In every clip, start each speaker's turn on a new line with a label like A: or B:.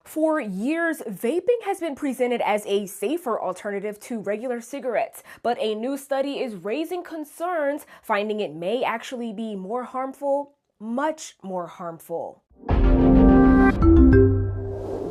A: For years, vaping has been presented as a safer alternative to regular cigarettes, but a new study is raising concerns, finding it may actually be more harmful, much more harmful.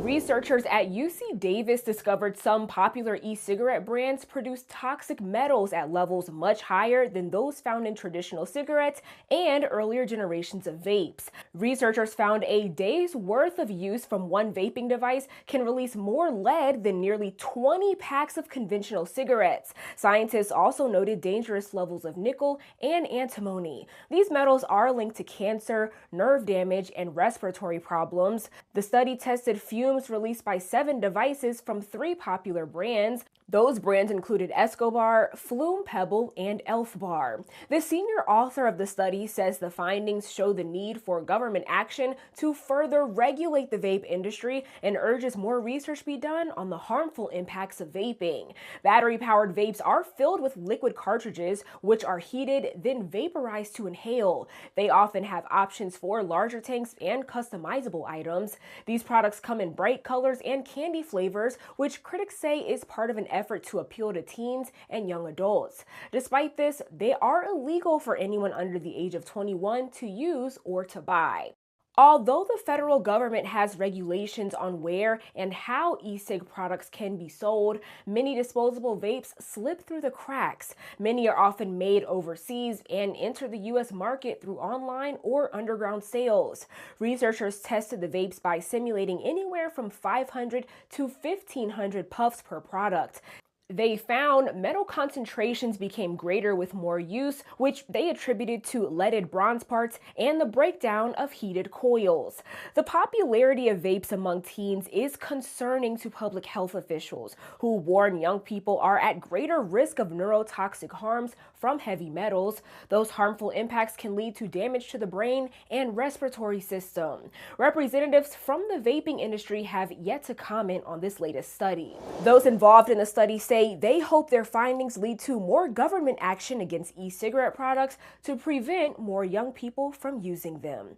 A: Researchers at UC Davis discovered some popular e-cigarette brands produce toxic metals at levels much higher than those found in traditional cigarettes and earlier generations of vapes. Researchers found a day's worth of use from one vaping device can release more lead than nearly 20 packs of conventional cigarettes. Scientists also noted dangerous levels of nickel and antimony. These metals are linked to cancer, nerve damage, and respiratory problems. The study tested fumes released by 7 devices from 3 popular brands. Those brands included Escobar, Flume Pebble, and Elf Bar. The senior author of the study says the findings show the need for government action to further regulate the vape industry and urges more research be done on the harmful impacts of vaping. Battery-powered vapes are filled with liquid cartridges, which are heated, then vaporized to inhale. They often have options for larger tanks and customizable items. These products come in bright colors and candy flavors, which critics say is part of an effort to appeal to teens and young adults. Despite this, they are illegal for anyone under the age of 21 to use or to buy. Although the federal government has regulations on where and how e-cig products can be sold, many disposable vapes slip through the cracks. Many are often made overseas and enter the U.S. market through online or underground sales. Researchers tested the vapes by simulating anywhere from 500 to 1,500 puffs per product. They found metal concentrations became greater with more use, which they attributed to leaded bronze parts and the breakdown of heated coils. The popularity of vapes among teens is concerning to public health officials, who warn young people are at greater risk of neurotoxic harms from heavy metals. Those harmful impacts can lead to damage to the brain and respiratory system. Representatives from the vaping industry have yet to comment on this latest study. Those involved in the study say they hope their findings lead to more government action against e-cigarette products to prevent more young people from using them.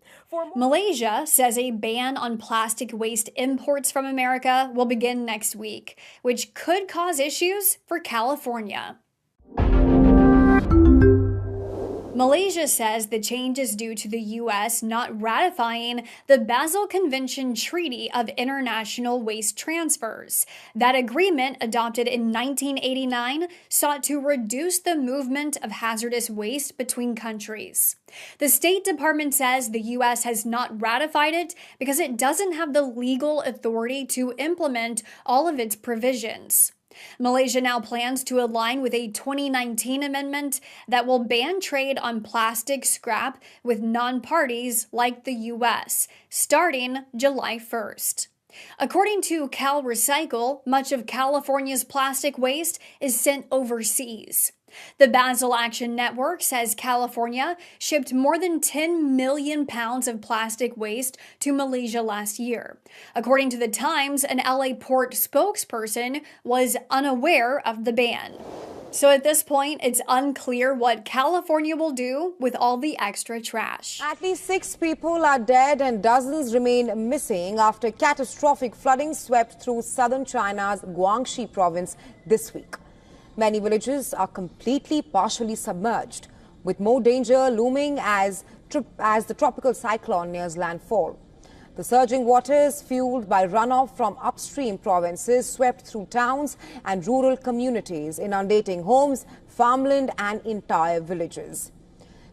B: Malaysia says a ban on plastic waste imports from America will begin next week, which could cause issues for California. Malaysia says the change is due to the U.S. not ratifying the Basel Convention Treaty of International Waste Transfers. That agreement, adopted in 1989, sought to reduce the movement of hazardous waste between countries. The State Department says the U.S. has not ratified it because it doesn't have the legal authority to implement all of its provisions. Malaysia now plans to align with a 2019 amendment that will ban trade on plastic scrap with non-parties like the U.S., starting July 1st. According to CalRecycle, much of California's plastic waste is sent overseas. The Basel Action Network says California shipped more than 10 million pounds of plastic waste to Malaysia last year. According to The Times, an LA Port spokesperson was unaware of the ban. So at this point, it's unclear what California will do with all the extra trash.
C: At least 6 people are dead and dozens remain missing after catastrophic flooding swept through southern China's Guangxi province this week. Many villages are partially submerged, with more danger looming as the tropical cyclone nears landfall. The surging waters, fueled by runoff from upstream provinces, swept through towns and rural communities, inundating homes, farmland and entire villages.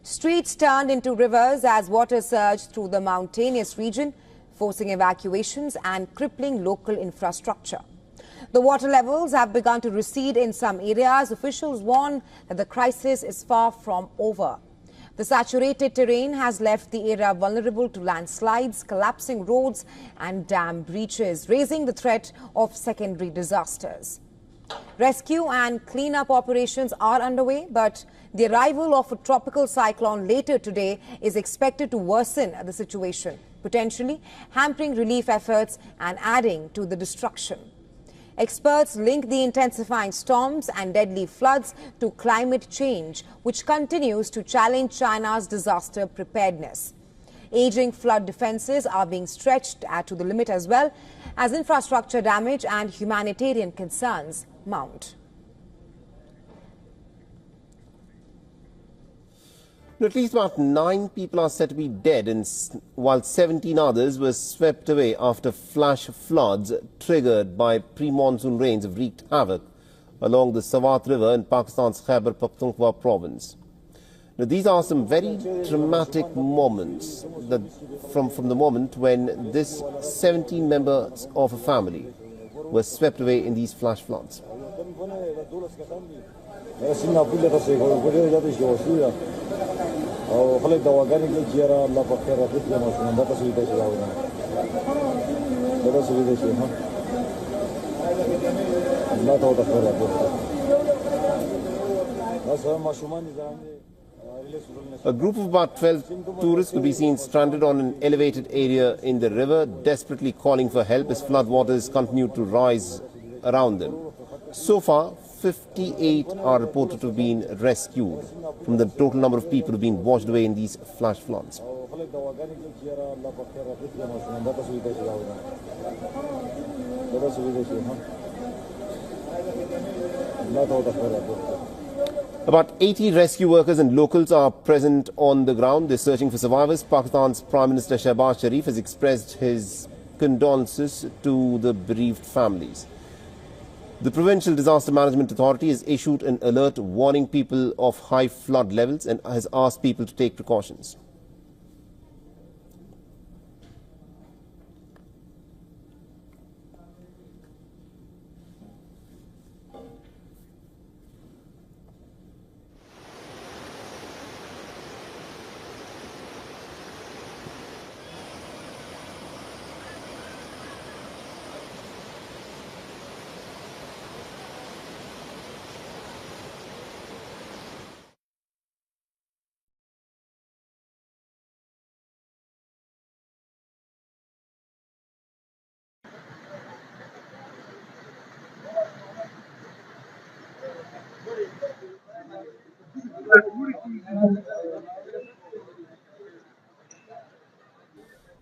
C: Streets turned into rivers as water surged through the mountainous region, forcing evacuations and crippling local infrastructure. The water levels have begun to recede in some areas. Officials warn that the crisis is far from over. The saturated terrain has left the area vulnerable to landslides, collapsing roads and dam breaches, raising the threat of secondary disasters. Rescue and cleanup operations are underway, but the arrival of a tropical cyclone later today is expected to worsen the situation, potentially hampering relief efforts and adding to the destruction. Experts link the intensifying storms and deadly floods to climate change, which continues to challenge China's disaster preparedness. Aging flood defences are being stretched to the limit as well as infrastructure damage and humanitarian concerns mount.
D: At least about 9 people are said to be dead, while 17 others were swept away after flash floods triggered by pre-monsoon rains have wreaked havoc along the Swat River in Pakistan's Khyber Pakhtunkhwa province. Now, these are some very dramatic moments from the moment when this 17 members of a family were swept away in these flash floods. A group of about 12 tourists could be seen stranded on an elevated area in the river, desperately calling for help as floodwaters continue to rise around them. So far, 58 are reported to have been rescued from the total number of people who have been washed away in these flash floods. About 80 rescue workers and locals are present on the ground. They're searching for survivors. Pakistan's Prime Minister Shehbaz Sharif has expressed his condolences to the bereaved families. The Provincial Disaster Management Authority has issued an alert warning people of high flood levels and has asked people to take precautions.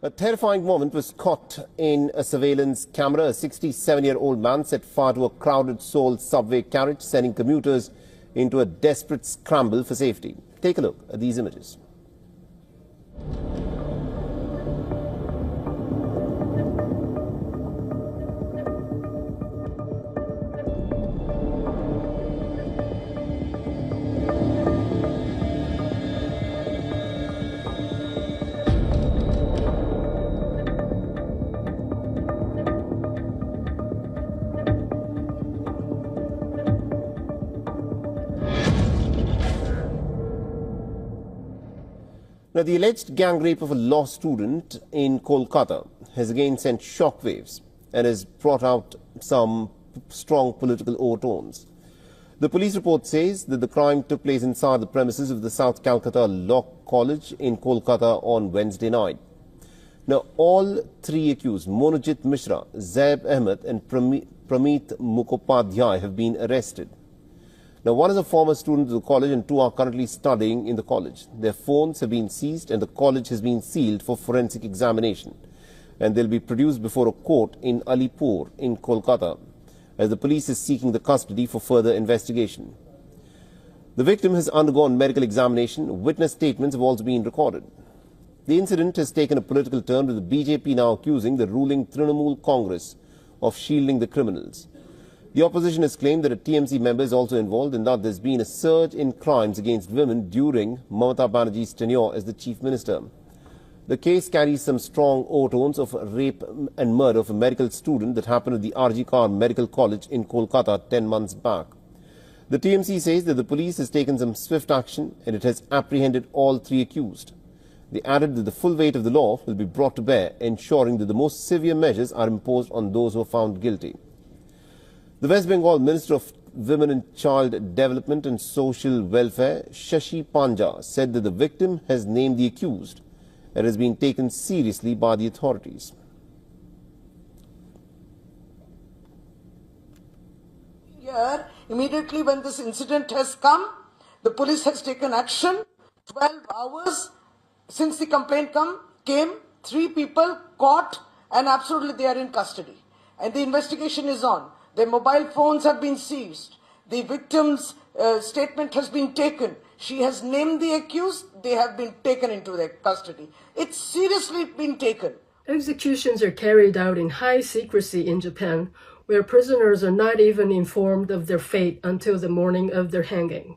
D: A terrifying moment was caught in a surveillance camera. A 67-year-old man set fire to a crowded Seoul subway carriage, sending commuters into a desperate scramble for safety. Take a look at these images. Now, the alleged gang rape of a law student in Kolkata has again sent shockwaves and has brought out some strong political overtones. The police report says that the crime took place inside the premises of the South Calcutta Law College in Kolkata on Wednesday night. Now, all 3 accused, Monojit Mishra, Zaib Ahmed and Pramit Mukhopadhyay, have been arrested. Now, one is a former student of the college and 2 are currently studying in the college. Their phones have been seized and the college has been sealed for forensic examination. And they'll be produced before a court in Alipur in Kolkata, as the police is seeking the custody for further investigation. The victim has undergone medical examination. Witness statements have also been recorded. The incident has taken a political turn, with the BJP now accusing the ruling Trinamool Congress of shielding the criminals. The opposition has claimed that a TMC member is also involved and that there's been a surge in crimes against women during Mamata Banerjee's tenure as the chief minister. The case carries some strong overtones of rape and murder of a medical student that happened at the RG Kar Medical College in Kolkata 10 months back. The TMC says that the police has taken some swift action and it has apprehended all 3 accused. They added that the full weight of the law will be brought to bear, ensuring that the most severe measures are imposed on those who are found guilty. The West Bengal Minister of Women and Child Development and Social Welfare, Shashi Panja, said that the victim has named the accused and has been taken seriously by the authorities.
E: Here, immediately when this incident has come, the police has taken action. 12 hours since the complaint come, came, 3 people caught, and absolutely they are in custody. And the investigation is on. Their mobile phones have been seized. The victim's statement has been taken. She has named the accused. They have been taken into their custody. It's seriously been taken.
F: Executions are carried out in high secrecy in Japan, where prisoners are not even informed of their fate until the morning of their hanging.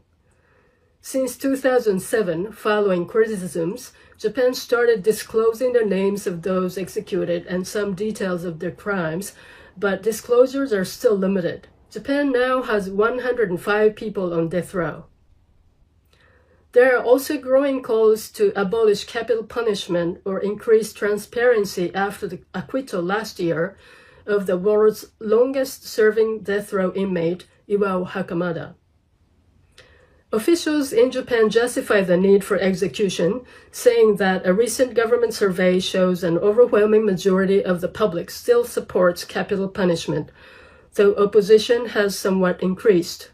F: Since 2007, following criticisms, Japan started disclosing the names of those executed and some details of their crimes, but disclosures are still limited. Japan now has 105 people on death row. There are also growing calls to abolish capital punishment or increase transparency after the acquittal last year of the world's longest-serving death row inmate, Iwao Hakamada. Officials in Japan justify the need for execution, saying that a recent government survey shows an overwhelming majority of the public still supports capital punishment, though opposition has somewhat increased.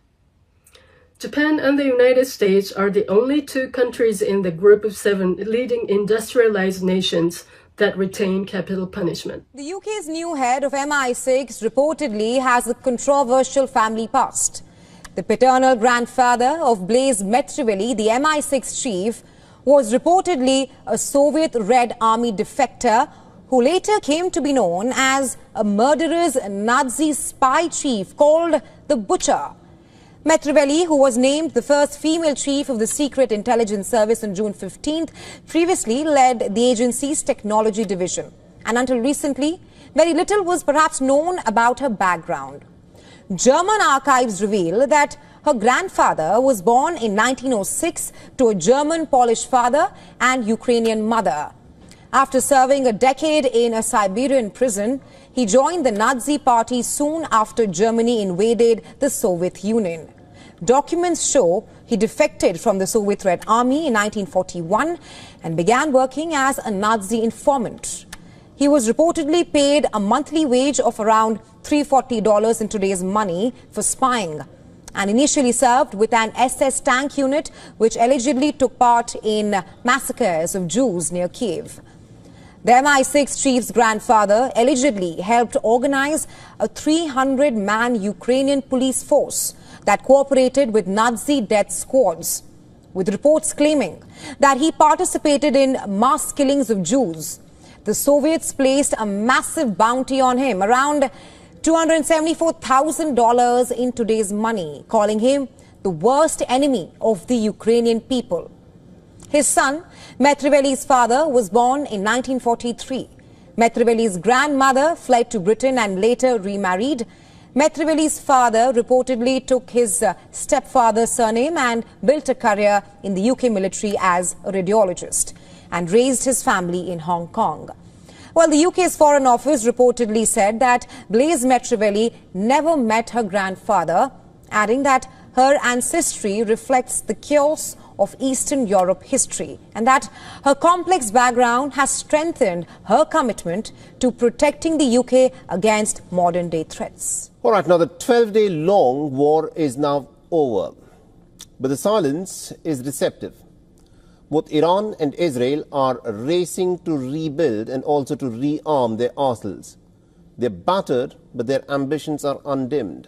F: Japan and the United States are the only 2 countries in the group of 7 leading industrialized nations that retain capital punishment.
C: The UK's new head of MI6 reportedly has a controversial family past. The paternal grandfather of Blaise Metrivelli, the MI6 chief, was reportedly a Soviet Red Army defector who later came to be known as a murderous Nazi spy chief called the Butcher. Metrivelli, who was named the first female chief of the Secret Intelligence Service on June 15th, previously led the agency's technology division. And until recently, very little was perhaps known about her background. German archives reveal that her grandfather was born in 1906 to a German-Polish father and Ukrainian mother. After serving a decade in a Siberian prison, he joined the Nazi Party soon after Germany invaded the Soviet Union. Documents show he defected from the Soviet Red Army in 1941 and began working as a Nazi informant. He was reportedly paid a monthly wage of around $340 in today's money for spying, and initially served with an SS tank unit which allegedly took part in massacres of Jews near Kiev. The MI6 chief's grandfather allegedly helped organize a 300-man Ukrainian police force that cooperated with Nazi death squads, with reports claiming that he participated in mass killings of Jews. The Soviets placed a massive bounty on him, around $274,000 in today's money, calling him the worst enemy of the Ukrainian people. His son, Metrivelli's father, was born in 1943. Metrivelli's grandmother fled to Britain and later remarried. Metrivelli's father reportedly took his stepfather's surname and built a career in the UK military as a radiologist and raised his family in Hong Kong. Well, the UK's Foreign Office reportedly said that Blaise Metrivelli never met her grandfather, adding that her ancestry reflects the chaos of Eastern Europe history and that her complex background has strengthened her commitment to protecting the UK against modern-day threats.
D: All right, now the 12-day long war is now over, but the silence is deceptive. Both Iran and Israel are racing to rebuild and also to rearm their arsenals. They're battered, but their ambitions are undimmed.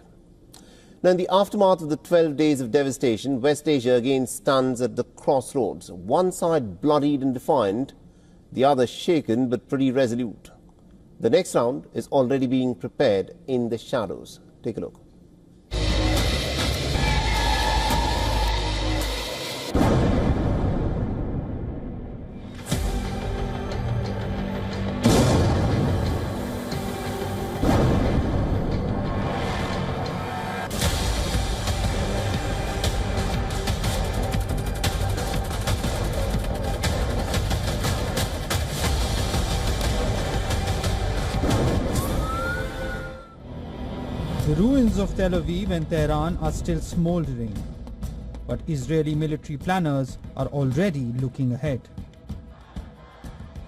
D: Now, in the aftermath of the 12 days of devastation, West Asia again stands at the crossroads. One side bloodied and defiant, the other shaken but pretty resolute. The next round is already being prepared in the shadows. Take a look.
G: The ruins of Tel Aviv and Tehran are still smoldering, but Israeli military planners are already looking ahead.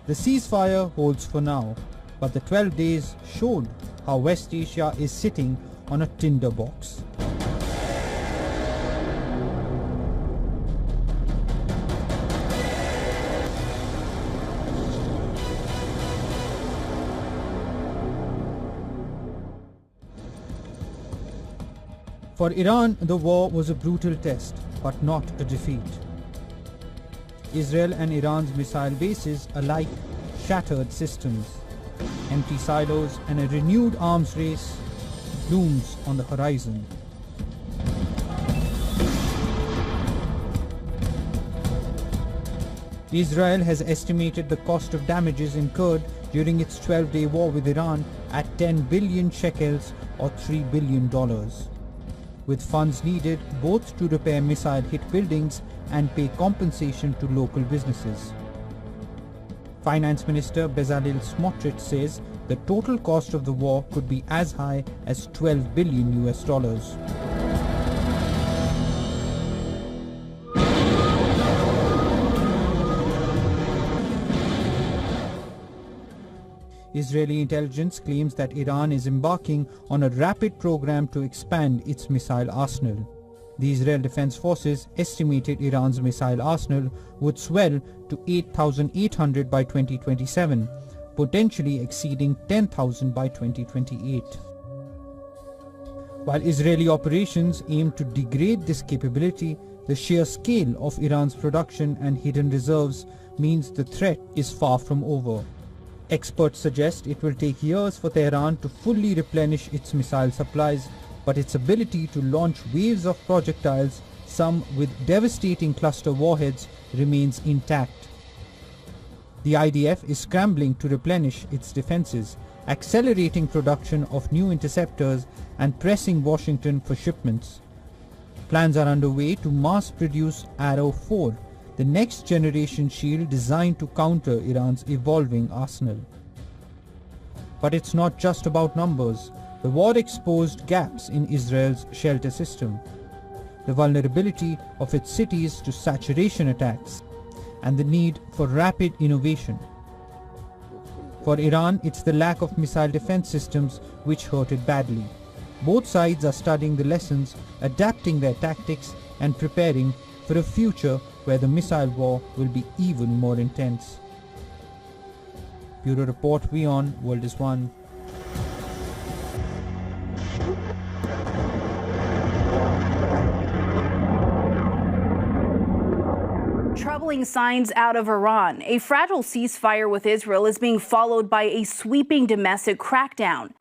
G: The ceasefire holds for now, but the 12 days showed how West Asia is sitting on a tinderbox. For Iran, the war was a brutal test, but not a defeat. Israel and Iran's missile bases alike shattered systems. Empty silos and a renewed arms race looms on the horizon. Israel has estimated the cost of damages incurred during its 12-day war with Iran at 10 billion shekels or $3 billion, with funds needed both to repair missile-hit buildings and pay compensation to local businesses. Finance Minister Bezalel Smotrich says the total cost of the war could be as high as $12 billion US. Israeli intelligence claims that Iran is embarking on a rapid program to expand its missile arsenal. The Israel Defense Forces estimated Iran's missile arsenal would swell to 8,800 by 2027, potentially exceeding 10,000 by 2028. While Israeli operations aim to degrade this capability, the sheer scale of Iran's production and hidden reserves means the threat is far from over. Experts suggest it will take years for Tehran to fully replenish its missile supplies, but its ability to launch waves of projectiles, some with devastating cluster warheads, remains intact. The IDF is scrambling to replenish its defenses, accelerating production of new interceptors and pressing Washington for shipments. Plans are underway to mass-produce Arrow 4, the next-generation shield designed to counter Iran's evolving arsenal. But it's not just about numbers. The war exposed gaps in Israel's shelter system, the vulnerability of its cities to saturation attacks, and the need for rapid innovation. For Iran, it's the lack of missile defense systems which hurt it badly. Both sides are studying the lessons, adapting their tactics, and preparing for a future where the missile war will be even more intense. Bureau Report, WION, World is One.
H: Troubling signs out of Iran. A fragile ceasefire with Israel is being followed by a sweeping domestic crackdown.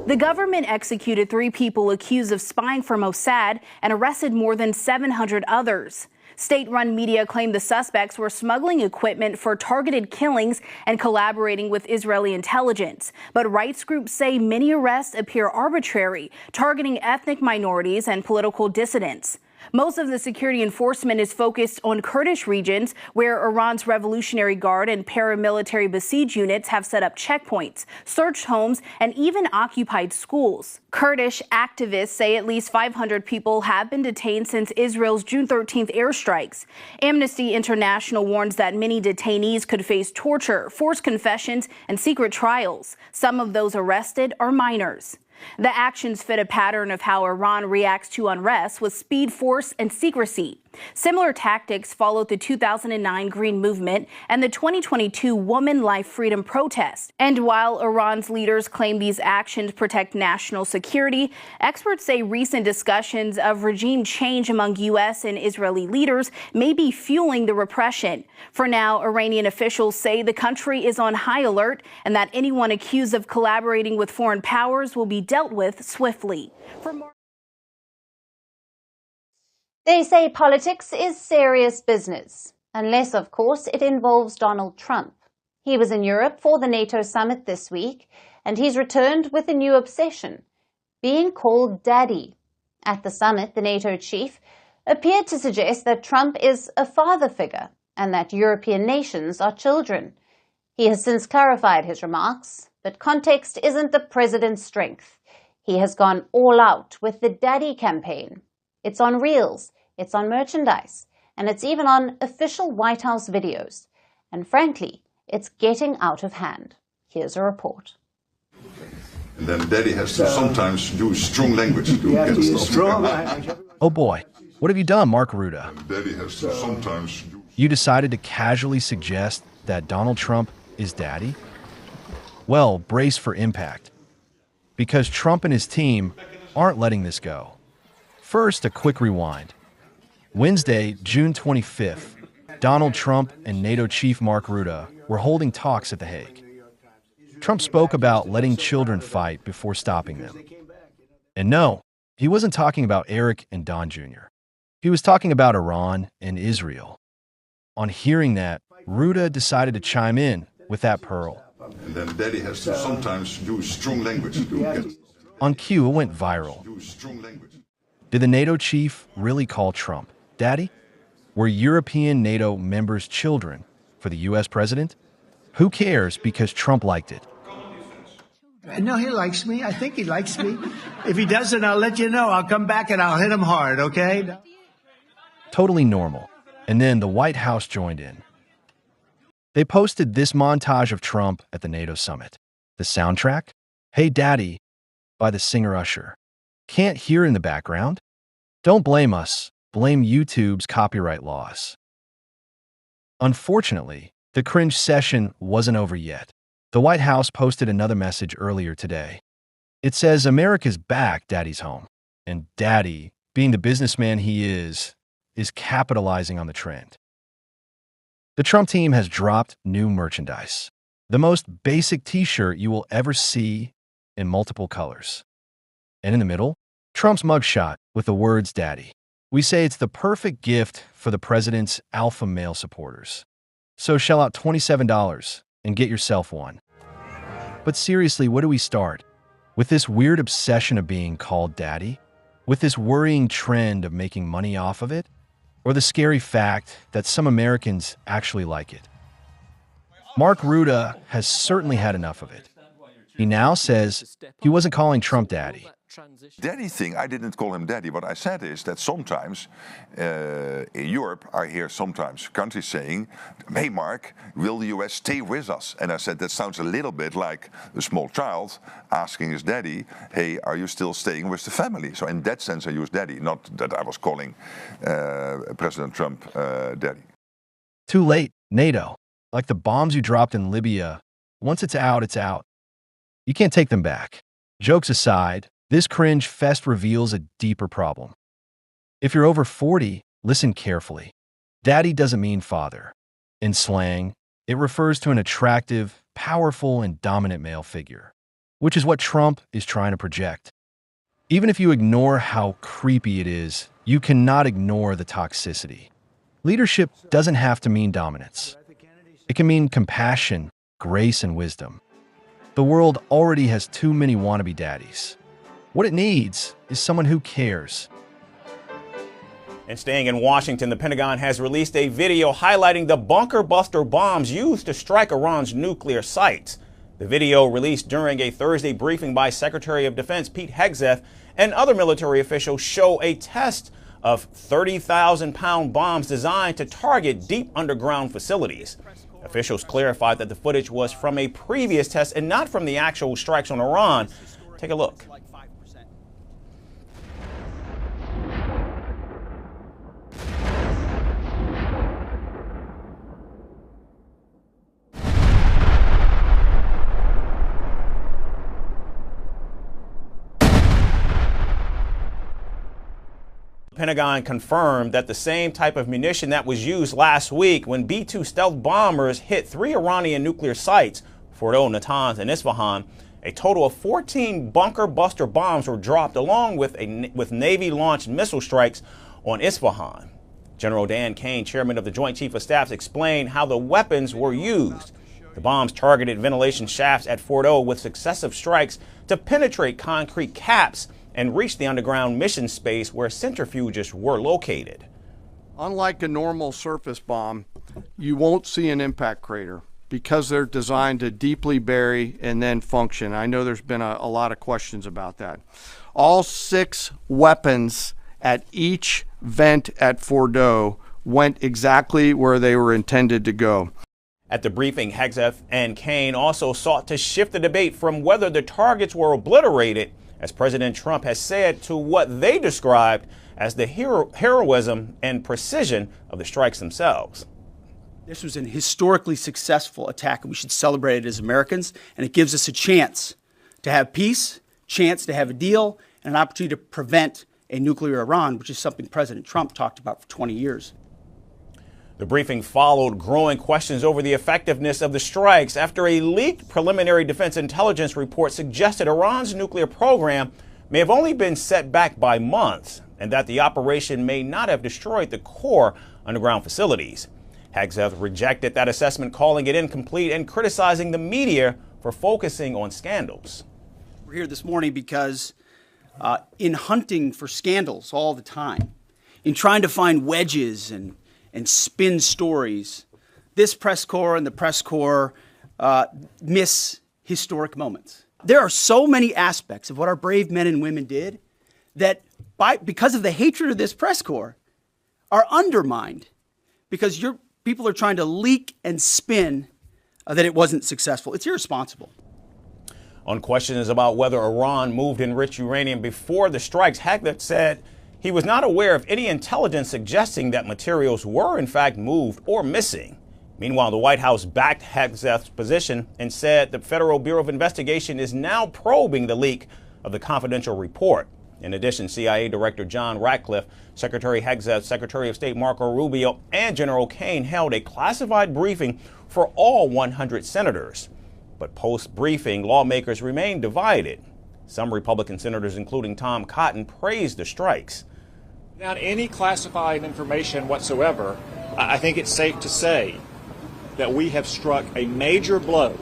H: The government executed 3 people accused of spying for Mossad and arrested more than 700 others. State-run media claimed the suspects were smuggling equipment for targeted killings and collaborating with Israeli intelligence. But rights groups say many arrests appear arbitrary, targeting ethnic minorities and political dissidents. Most of the security enforcement is focused on Kurdish regions, where Iran's Revolutionary Guard and paramilitary Basij units have set up checkpoints, searched homes, and even occupied schools. Kurdish activists say at least 500 people have been detained since Israel's June 13th airstrikes. Amnesty International warns that many detainees could face torture, forced confessions, and secret trials. Some of those arrested are minors. The actions fit a pattern of how Iran reacts to unrest with speed, force, and secrecy. Similar tactics followed the 2009 Green Movement and the 2022 Woman Life Freedom protest. And while Iran's leaders claim these actions protect national security, experts say recent discussions of regime change among U.S. and Israeli leaders may be fueling the repression. For now, Iranian officials say the country is on high alert and that anyone accused of collaborating with foreign powers will be dealt with swiftly.
I: They say politics is serious business, unless, of course, it involves Donald Trump. He was in Europe for the NATO summit this week, and he's returned with a new obsession, being called Daddy. At the summit, the NATO chief appeared to suggest that Trump is a father figure and that European nations are children. He has since clarified his remarks, but context isn't the president's strength. He has gone all out with the Daddy campaign. It's on reels, it's on merchandise, and it's even on official White House videos. And frankly, it's getting out of hand. Here's a report.
J: And then Daddy has to sometimes use strong language to get stuff.
K: Oh boy, what have you done, Mark Ruda?
J: Daddy has to sometimes
K: You decided to casually suggest that Donald Trump is Daddy? Well, brace for impact. because Trump and his team aren't letting this go. First, a quick rewind. Wednesday, June 25th, Donald Trump and NATO chief Mark Rutte were holding talks at The Hague. Trump spoke about letting children fight before stopping them. And no, he wasn't talking about Eric and Don Jr. He was talking about Iran and Israel. On hearing that, Rutte decided to chime in with that pearl.
J: And then Daddy has to sometimes use strong language to get.
K: On cue, it went viral. Did the NATO chief really call Trump Daddy? Were European NATO members children for the U.S. president? Who cares, because Trump liked it.
L: No, he likes me. I think he likes me. If he doesn't, I'll let you know. I'll come back and I'll hit him hard, okay?
K: Totally normal. And then the White House joined in. They posted this montage of Trump at the NATO summit. The soundtrack, Hey Daddy, by the singer Usher. Can't hear in the background? Don't blame us. Blame YouTube's copyright laws. Unfortunately, the cringe session wasn't over yet. The White House posted another message earlier today. It says America's back, Daddy's home. And Daddy, being the businessman he is capitalizing on the trend. The Trump team has dropped new merchandise. The most basic t-shirt you will ever see in multiple colors. And in the middle, Trump's mugshot with the words Daddy. We say it's the perfect gift for the president's alpha male supporters. So shell out $27 and get yourself one. But seriously, where do we start? With this weird obsession of being called Daddy? With this worrying trend of making money off of it? Or the scary fact that some Americans actually like it? Mark Rutte has certainly had enough of it. He now says he wasn't calling Trump Daddy.
J: Daddy thing, I didn't call him Daddy. What I said is that sometimes in Europe, I hear sometimes countries saying, hey Mark, will the US stay with us? And I said, that sounds a little bit like a small child asking his daddy, hey, are you still staying with the family? So in that sense, I use Daddy, not that I was calling President Trump Daddy.
K: Too late, NATO. Like the bombs you dropped in Libya, once it's out, it's out. You can't take them back. Jokes aside, this cringe fest reveals a deeper problem. If you're over 40, listen carefully. Daddy doesn't mean father. In slang, it refers to an attractive, powerful, and dominant male figure, which is what Trump is trying to project. Even if you ignore how creepy it is, you cannot ignore the toxicity. Leadership doesn't have to mean dominance. It can mean compassion, grace, and wisdom. The world already has too many wannabe daddies. What it needs is someone who cares.
M: And staying in Washington, the Pentagon has released a video highlighting the bunker buster bombs used to strike Iran's nuclear sites. The video, released during a Thursday briefing by Secretary of Defense Pete Hegseth and other military officials, show a test of 30,000-pound bombs designed to target deep underground facilities. Officials clarified that the footage was from a previous test and not from the actual strikes on Iran. Take a look. The Pentagon confirmed that the same type of munition that was used last week when B-2 stealth bombers hit 3 Iranian nuclear sites, Fordo, Natanz, and Isfahan. A total of 14 bunker buster bombs were dropped along with Navy-launched missile strikes on Isfahan. General Dan Kane, chairman of the Joint Chief of Staff, explained how the weapons were used. The bombs targeted ventilation shafts at Fordo with successive strikes to penetrate concrete caps and reach the underground mission space where centrifuges were located.
N: Unlike a normal surface bomb, you won't see an impact crater because they're designed to deeply bury and then function. I know there's been a lot of questions about that. All 6 weapons at each vent at Fordo went exactly where they were intended to go.
M: At the briefing, Hegseth and Kane also sought to shift the debate from whether the targets were obliterated, as President Trump has said, to what they described as the heroism and precision of the strikes themselves.
O: This was an historically successful attack, and we should celebrate it as Americans, and it gives us a chance to have peace, chance to have a deal and an opportunity to prevent a nuclear Iran, which is something President Trump talked about for 20 years.
M: The briefing followed growing questions over the effectiveness of the strikes after a leaked preliminary defense intelligence report suggested Iran's nuclear program may have only been set back by months and that the operation may not have destroyed the core underground facilities. Hegseth rejected that assessment, calling it incomplete and criticizing the media for focusing on scandals.
O: We're here this morning because in hunting for scandals all the time, in trying to find wedges and spin stories, this press corps and the press corps miss historic moments. There are so many aspects of what our brave men and women did that because of the hatred of this press corps are undermined because your people are trying to leak and spin that it wasn't successful. It's irresponsible.
M: On questions about whether Iran moved enriched uranium before the strikes, Hegseth said he was not aware of any intelligence suggesting that materials were in fact moved or missing. Meanwhile, the White House backed Hegseth's position and said the Federal Bureau of Investigation is now probing the leak of the confidential report. In addition, CIA Director John Ratcliffe, Secretary Hegseth, Secretary of State Marco Rubio, and General Kane held a classified briefing for all 100 senators. But post-briefing, lawmakers remain divided. Some Republican senators, including Tom Cotton, praised the strikes.
P: Without any classified information whatsoever, I think it's safe to say that we have struck a major blow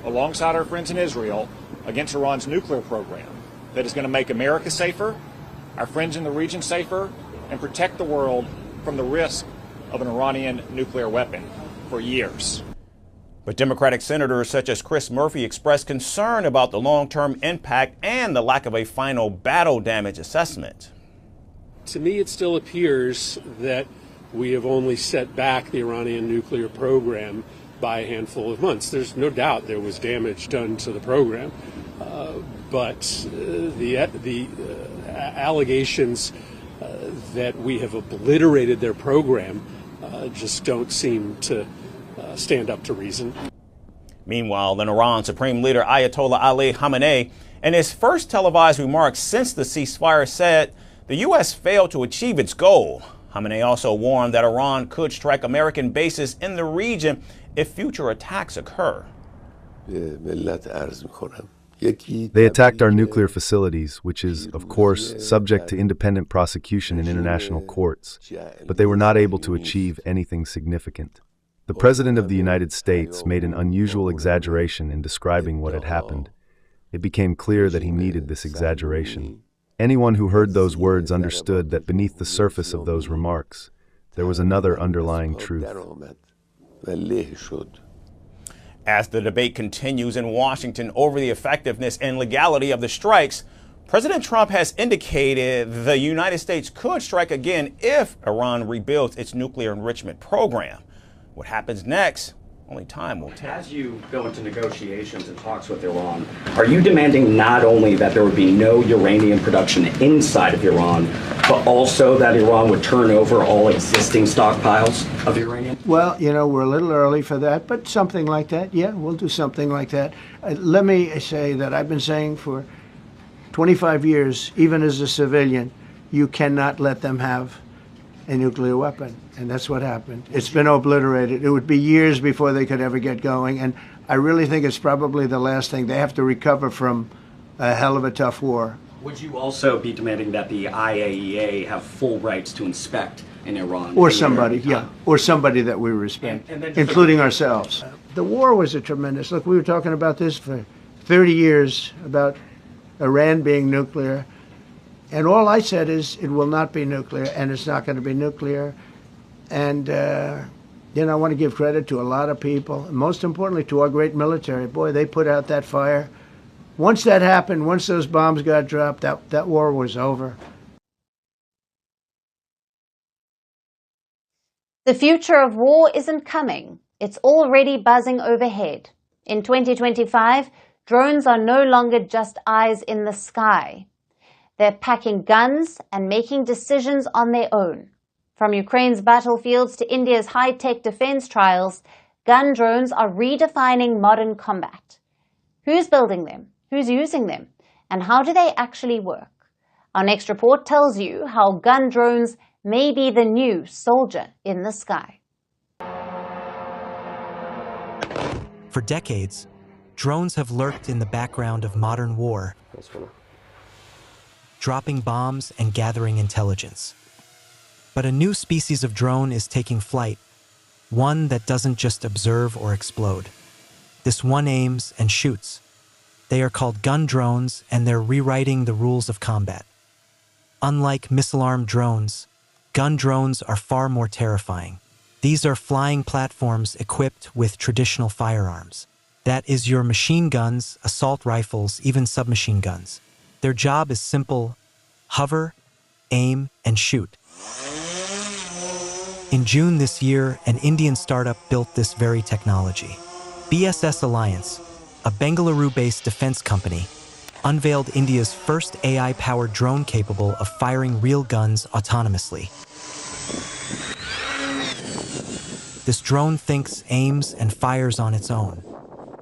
P: alongside our friends in Israel against Iran's nuclear program that is going to make America safer, our friends in the region safer, and protect the world from the risk of an Iranian nuclear weapon for years.
M: But Democratic senators such as Chris Murphy expressed concern about the long-term impact and the lack of a final battle damage assessment.
Q: To me, it still appears that we have only set back the Iranian nuclear program by a handful of months. There's no doubt there was damage done to the program, but the allegations that we have obliterated their program just don't seem to stand up to reason.
M: Meanwhile, then Iran Supreme Leader Ayatollah Ali Khamenei, in his first televised remarks since the ceasefire, said the U.S. failed to achieve its goal. Khamenei also warned that Iran could strike American bases in the region if future attacks occur.
K: They attacked our nuclear facilities, which is, of course, subject to independent prosecution in international courts, but they were not able to achieve anything significant. The President of the United States made an unusual exaggeration in describing what had happened. It became clear that he needed this exaggeration. Anyone who heard those words understood that beneath the surface of those remarks, there was another underlying truth.
M: As the debate continues in Washington over the effectiveness and legality of the strikes, President Trump has indicated the United States could strike again if Iran rebuilds its nuclear enrichment program. What happens next, only time will tell.
R: As you go into negotiations and talks with Iran, are you demanding not only that there would be no uranium production inside of Iran, but also that Iran would turn over all existing stockpiles of uranium?
L: Well, you know, we're a little early for that, but something like that, yeah, we'll do something like that. Let me say that I've been saying for 25 years, even as a civilian, you cannot let them have a nuclear weapon. And that's what happened. It's been obliterated. It would be years before they could ever get going. And I really think it's probably the last thing. They have to recover from a hell of a tough war.
R: Would you also be demanding that the IAEA have full rights to inspect in Iran?
L: Or somebody, yeah. Or somebody that we respect, including ourselves. The war was a tremendous, look, we were talking about this for 30 years, about Iran being nuclear. And all I said is it will not be nuclear, and it's not going to be nuclear. And, you know, I want to give credit to a lot of people, and most importantly to our great military. Boy, they put out that fire. Once that happened, once those bombs got dropped, that war was over.
I: The future of war isn't coming. It's already buzzing overhead. In 2025, drones are no longer just eyes in the sky. They're packing guns and making decisions on their own. From Ukraine's battlefields to India's high-tech defense trials, gun drones are redefining modern combat. Who's building them? Who's using them? And how do they actually work? Our next report tells you how gun drones may be the new soldier in the sky.
S: For decades, drones have lurked in the background of modern war, dropping bombs and gathering intelligence. But a new species of drone is taking flight, one that doesn't just observe or explode. This one aims and shoots. They are called gun drones, and they're rewriting the rules of combat. Unlike missile-armed drones, gun drones are far more terrifying. These are flying platforms equipped with traditional firearms. That is your machine guns, assault rifles, even submachine guns. Their job is simple: hover, aim, and shoot. In June this year, an Indian startup built this very technology. BSS Alliance, a Bengaluru-based defense company, unveiled India's first AI-powered drone capable of firing real guns autonomously. This drone thinks, aims, and fires on its own.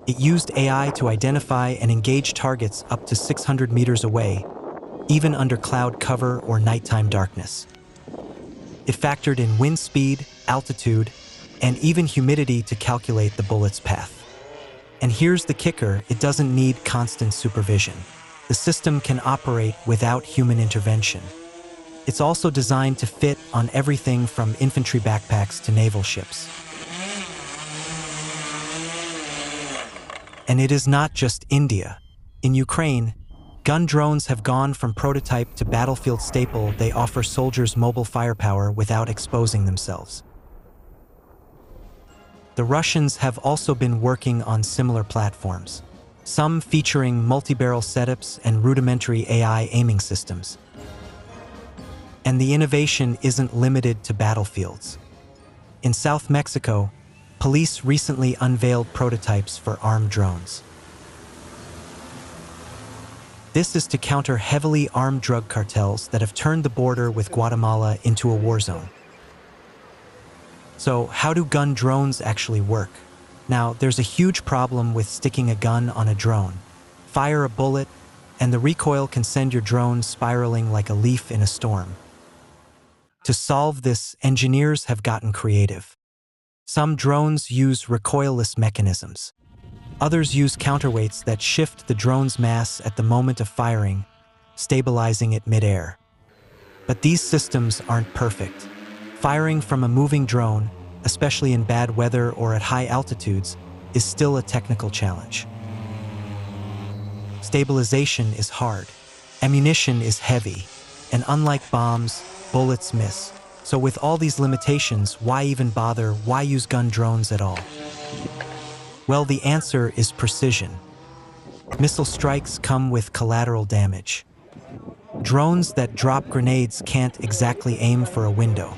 S: It used AI to identify and engage targets up to 600 meters away, even under cloud cover or nighttime darkness. It factored in wind speed, altitude, and even humidity to calculate the bullet's path. And here's the kicker: it doesn't need constant supervision. The system can operate without human intervention. It's also designed to fit on everything from infantry backpacks to naval ships. And it is not just India. In Ukraine, gun drones have gone from prototype to battlefield staple. They offer soldiers mobile firepower without exposing themselves. The Russians have also been working on similar platforms, some featuring multi-barrel setups and rudimentary AI aiming systems. And the innovation isn't limited to battlefields. In South Mexico, police recently unveiled prototypes for armed drones. This is to counter heavily armed drug cartels that have turned the border with Guatemala into a war zone. So, how do gun drones actually work? Now, there's a huge problem with sticking a gun on a drone. Fire a bullet, and the recoil can send your drone spiraling like a leaf in a storm. To solve this, engineers have gotten creative. Some drones use recoilless mechanisms. Others use counterweights that shift the drone's mass at the moment of firing, stabilizing it mid-air. But these systems aren't perfect. Firing from a moving drone, especially in bad weather or at high altitudes, is still a technical challenge. Stabilization is hard. Ammunition is heavy. And unlike bombs, bullets miss. So with all these limitations, why even bother? Why use gun drones at all? Well, the answer is precision. Missile strikes come with collateral damage. Drones that drop grenades can't exactly aim for a window.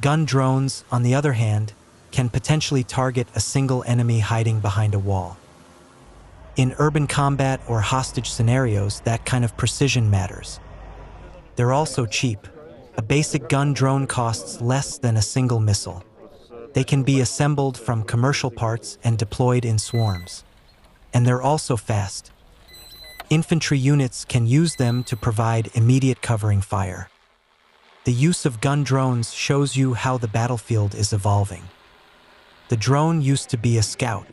S: Gun drones, on the other hand, can potentially target a single enemy hiding behind a wall. In urban combat or hostage scenarios, that kind of precision matters. They're also cheap. A basic gun drone costs less than a single missile. They can be assembled from commercial parts and deployed in swarms. And they're also fast. Infantry units can use them to provide immediate covering fire. The use of gun drones shows you how the battlefield is evolving. The drone used to be a scout.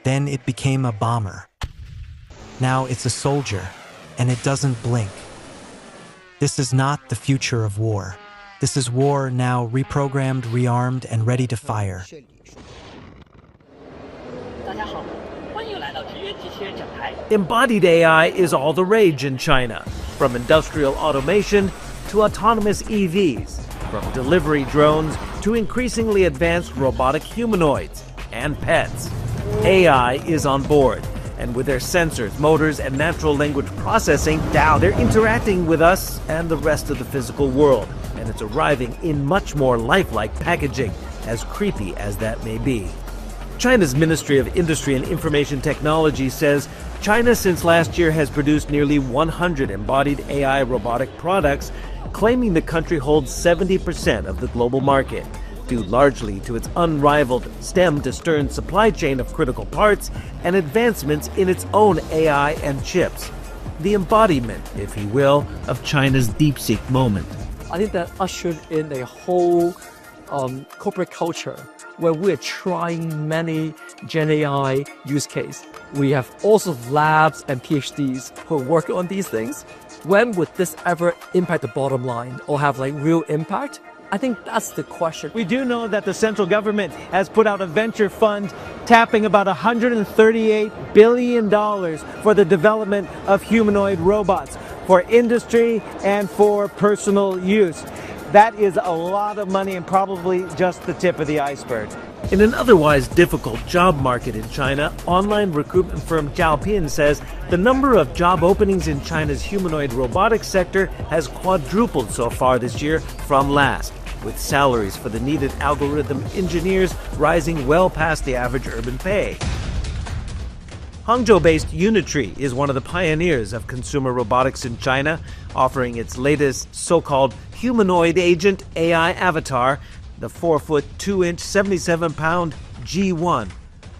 S: Then it became a bomber. Now it's a soldier, and it doesn't blink. This is not the future of war. This is war now reprogrammed, rearmed, and ready to fire.
T: Embodied AI is all the rage in China, from industrial automation to autonomous EVs, from delivery drones to increasingly advanced robotic humanoids and pets. AI is on board, and with their sensors, motors, and natural language processing, they're interacting with us and the rest of the physical world, and it's arriving in much more lifelike packaging, as creepy as that may be. China's Ministry of Industry and Information Technology says China since last year has produced nearly 100 embodied AI robotic products, claiming the country holds 70% of the global market, due largely to its unrivaled stem-to-stern supply chain of critical parts and advancements in its own AI and chips. the embodiment, if you will, of China's DeepSeek moment.
U: I think that ushered in a whole corporate culture where we're trying many Gen AI use cases. We have also labs and PhDs who work on these things. When would this ever impact the bottom line or have like real impact? I think that's the question.
T: We do know that the central government has put out a venture fund tapping about $138 billion for the development of humanoid robots for industry and for personal use. That is a lot of money and probably just the tip of the iceberg. In an otherwise difficult job market in China, online recruitment firm Zhaopin says the number of job openings in China's humanoid robotics sector has quadrupled so far this year from last, with salaries for the needed algorithm engineers rising well past the average urban pay. Hangzhou-based Unitree is one of the pioneers of consumer robotics in China, offering its latest so-called humanoid agent AI avatar, the 4-foot, 2-inch, 77-pound G1,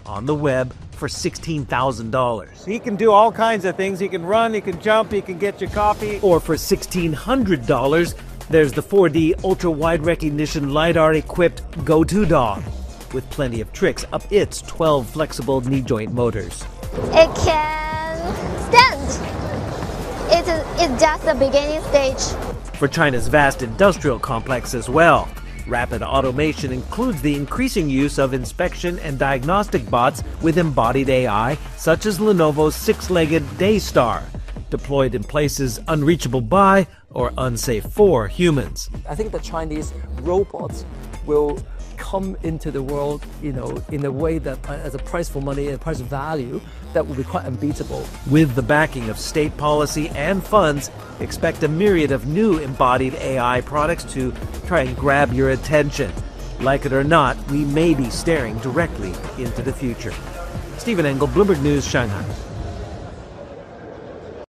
T: on the web for $16,000. He can do all kinds of things. He can run, he can jump, he can get you coffee. Or for $1,600, there's the 4D ultra-wide recognition LiDAR-equipped Go-To dog, with plenty of tricks up its 12 flexible knee joint motors.
V: It can stand. It's just the beginning stage.
T: For China's vast industrial complex as well, rapid automation includes the increasing use of inspection and diagnostic bots with embodied AI, such as Lenovo's six-legged Daystar, deployed in places unreachable by or unsafe for humans.
U: I think the Chinese robots will come into the world, in a way that as a price for money and a price of value that will be quite unbeatable.
T: With the backing of state policy and funds, expect a myriad of new embodied AI products to try and grab your attention. Like it or not, we may be staring directly into the future. Stephen Engel, Bloomberg News, Shanghai.